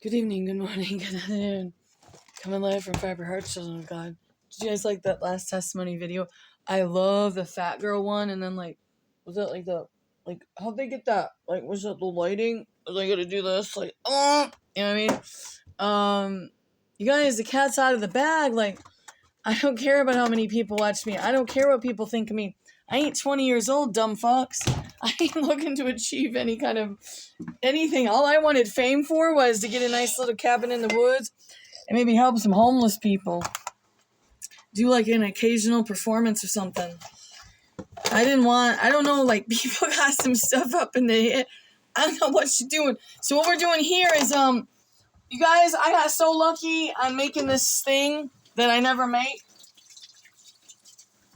Good evening, good morning, good afternoon. Coming live from Fiber Hearts, Children of God. Did you guys like that last testimony video? I love the fat girl one, and then was that how'd they get that? Like, was that the lighting? Was I gonna do this? You know what I mean? You guys, the cat's out of the bag. Like, I don't care about how many people watch me. I don't care what people think of me. I ain't 20 years old, dumb fucks. I ain't looking to achieve any kind of anything. All I wanted fame for was to get a nice little cabin in the woods and maybe help some homeless people. Do like an occasional performance or something. I don't know, like people got some stuff up in the head. I don't know what you're doing. So what we're doing here is, you guys, I got so lucky on making this thing that I never make.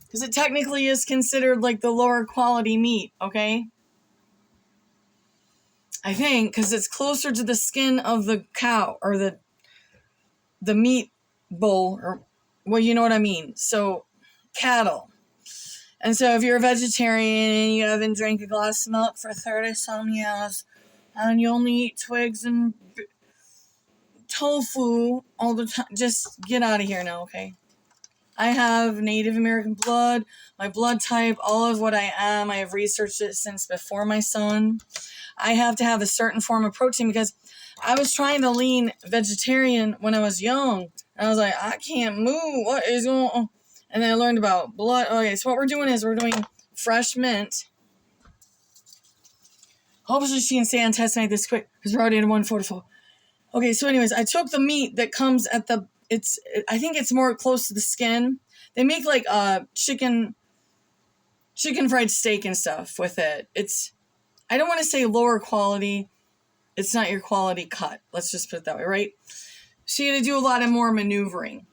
Because it technically is considered like the lower quality meat, okay? I think, because it's closer to the skin of the cow, or the meat bowl, or, well, you know what I mean. So, cattle. And so if you're a vegetarian and you haven't drank a glass of milk for 30-some years, and you only eat twigs and tofu all the time, just get out of here now, okay? I have Native American blood, my blood type, all of what I am. I have researched it since before my son. I have to have a certain form of protein because I was trying to lean vegetarian when I was young. And I was like, I can't move. What is going on? And then I learned about blood. Okay, so what we're doing is we're doing fresh mint. Hopefully she can stay on test tonight this quick because we're already at 1:44. Okay, so anyways, I took the meat that comes at I think it's more close to the skin. They make like chicken fried steak and stuff with it. I don't want to say lower quality. It's not your quality cut. Let's just put it that way, right? So you got to do a lot of more maneuvering.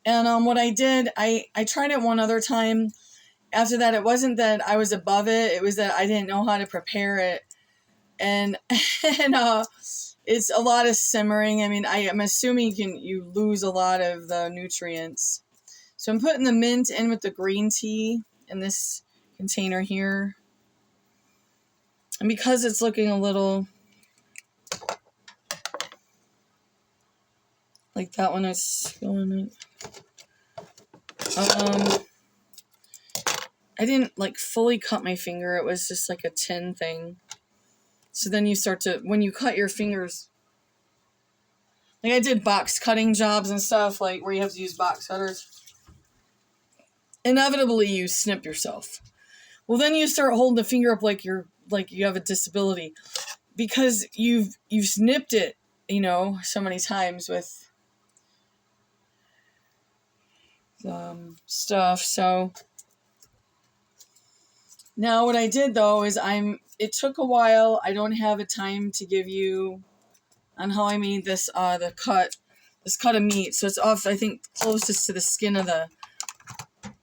And what I did, I tried it one other time. After that, it wasn't that I was above it. It was that I didn't know how to prepare it. And it's a lot of simmering. I mean, I'm assuming you lose a lot of the nutrients. So I'm putting the mint in with the green tea in this container here. And because it's looking a little like that one is going in. I didn't like fully cut my finger. It was just like a tin thing. So then you start to, when you cut your fingers, like I did box cutting jobs and stuff, like where you have to use box cutters. Inevitably you snip yourself. Well, then you start holding the finger up like you have a disability because you've snipped it, so many times with stuff. So now what I did though is it took a while. I don't have a time to give you on how I made this this cut of meat. So it's off, I think, closest to the skin of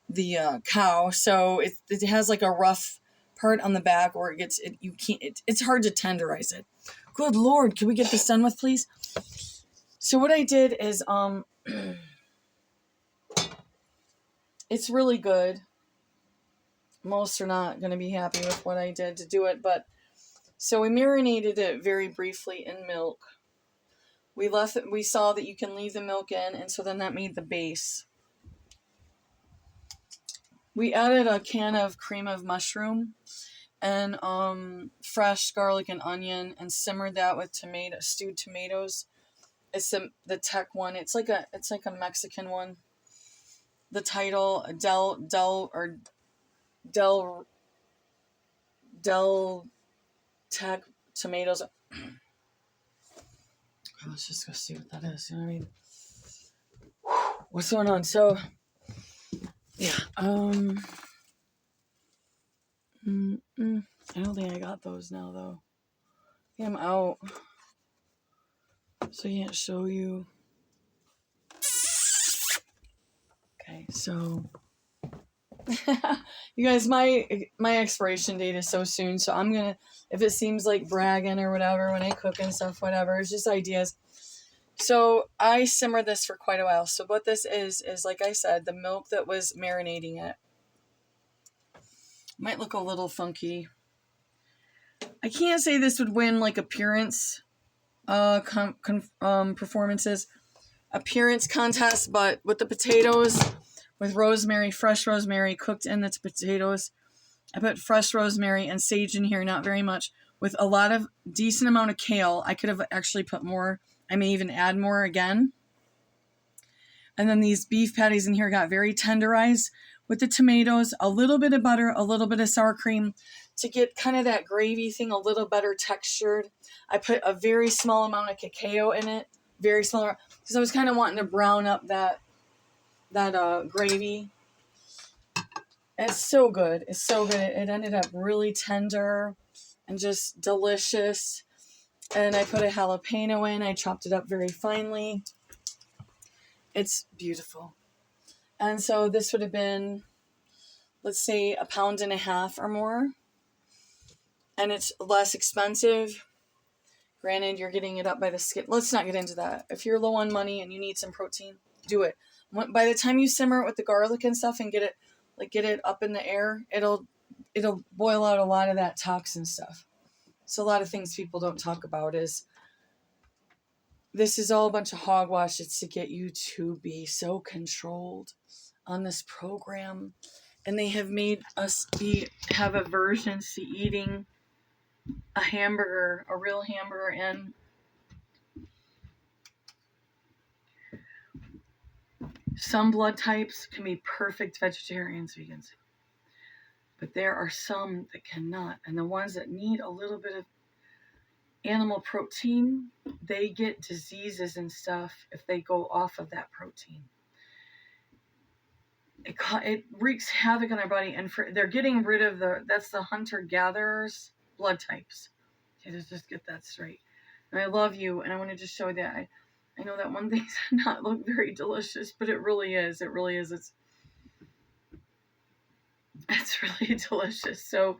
the cow. So it has like a rough part on the back where it's hard to tenderize it. Good Lord, can we get this done with, please? So what I did is it's really good. Most are not going to be happy with what I did to do it, but so we marinated it very briefly in milk. We saw that you can leave the milk in, and so then that made the base. We added a can of cream of mushroom and fresh garlic and onion and simmered that with stewed tomatoes. It's the tech one. It's like a Mexican one. The title Del Tech tomatoes. Let's just go see what that is. You know what I mean? What's going on? So, yeah. I don't think I got those now, though. Yeah, I'm out. So I can't show you. Okay, so you guys, my expiration date is so soon, so I'm gonna, if it seems like bragging or whatever when I cook and stuff, whatever, it's just ideas. So I simmered this for quite a while. So what this is like I said, the milk that was marinating it. Might look a little funky. I can't say this would win like appearance performances, appearance contest, but with the potatoes, with rosemary, fresh rosemary cooked in the potatoes. I put fresh rosemary and sage in here, not very much, with a lot of decent amount of kale. I could have actually put more. I may even add more again. And then these beef patties in here got very tenderized with the tomatoes, a little bit of butter, a little bit of sour cream to get kind of that gravy thing a little better textured. I put a very small amount of cacao in it, very small, because I was kind of wanting to brown up that gravy. It's so good. It's so good. It ended up really tender and just delicious. And I put a jalapeno in. I chopped it up very finely. It's beautiful. And so this would have been, let's say, 1.5 pounds or more. And it's less expensive. Granted, you're getting it up by the skin. Let's not get into that. If you're low on money and you need some protein, do it. By the time you simmer it with the garlic and stuff and get it up in the air, it'll boil out a lot of that toxin stuff. So a lot of things people don't talk about is this is all a bunch of hogwash. It's to get you to be so controlled on this program. And they have made us have aversions to eating a hamburger, a real hamburger. And some blood types can be perfect vegetarians, vegans. But there are some that cannot. And the ones that need a little bit of animal protein, they get diseases and stuff if they go off of that protein. It wreaks havoc on their body, and they're getting rid of that's the hunter-gatherers blood types. Okay, let's just get that straight. And I love you, and I want to just show that. I know that one thing does not look very delicious, but it really is. It really is. It's really delicious. So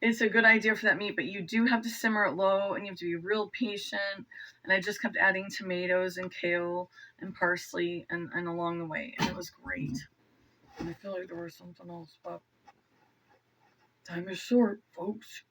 it's a good idea for that meat, but you do have to simmer it low and you have to be real patient. And I just kept adding tomatoes and kale and parsley and along the way. And it was great. And I feel like there was something else, but time is short, folks.